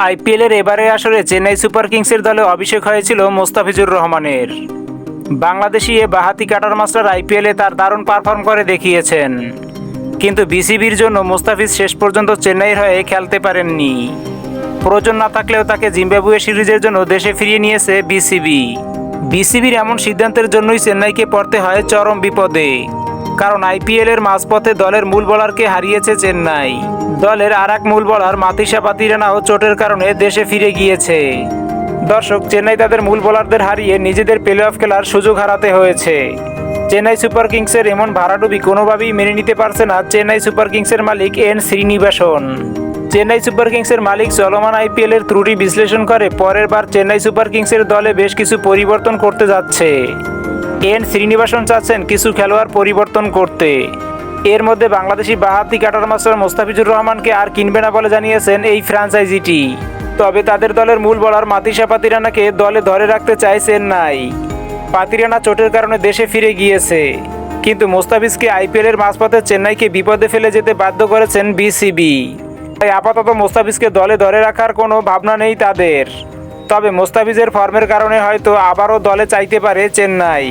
আইপিএলের এবারের আসরে চেন্নাই সুপার কিংসের দলে অভিষেক হয়েছিল মোস্তাফিজুর রহমানের। বাংলাদেশি এ বাঁহাতি কাটার মাস্টার আইপিএলে তার দারুণ পারফর্ম করে দেখিয়েছেন, কিন্তু বিসিবির জন্য মোস্তাফিজ শেষ পর্যন্ত চেন্নাইয়ের হয়ে খেলতে পারেননি। প্রয়োজন না থাকলেও তাকে জিম্বাবুয়ে সিরিজের জন্য দেশে ফিরিয়ে নিয়েছে বিসিবি। বিসিবির এমন সিদ্ধান্তের জন্যই চেন্নাইকে পড়তে হয় চরম বিপদে, কারণ আইপিএলের মাঝপথে দলের মূল বোলারকে হারিয়েছে চেন্নাই। দলের আর এক মূল বোলার মাতিসা পাতিরানাও চোটের কারণে দেশে ফিরে গিয়েছে। দর্শক, চেন্নাই তাদের মূল বোলারদের হারিয়ে নিজেদের প্লে অফ খেলার সুযোগ হারাতে হয়েছে। চেন্নাই সুপার কিংসের এমন ভাড়াডুবি কোনোভাবেই মেনে নিতে পারছে না চেন্নাই সুপার কিংসের মালিক এন শ্রীনিবাসন। চেন্নাই সুপার কিংসের মালিক চলমান আইপিএলের ত্রুটি বিশ্লেষণ করে পরের বার চেন্নাই সুপার কিংসের দলে বেশ কিছু পরিবর্তন করতে যাচ্ছে। এন শ্রীনিবাসন চাচ্ছেন কিছু খেলোয়াড় পরিবর্তন করতে। এর মধ্যে বাংলাদেশি বাঁহাতি কাটার মাস্টার মোস্তাফিজুর রহমানকে আর কিনবে না বলে জানিয়েছেন এই ফ্র্যাঞ্চাইজিটি। তবে তাদের দলের মূল বোলার মাতিসা পাতিরানাকে দলে ধরে রাখতে চায় চেন্নাই। পাতিরানা চোটের কারণে দেশে ফিরে গিয়েছে, কিন্তু মোস্তাফিজকে আইপিএলের মাঝপথে চেন্নাইকে বিপদে ফেলে যেতে বাধ্য করেছেন বিসিবি। তাই আপাতত মোস্তাফিজকে দলে ধরে রাখার কোনো ভাবনা নেই তাদের। তবে মোস্তাফিজের ফর্মের কারণে হয়তো আবারও দলে চাইতে পারে চেন্নাই।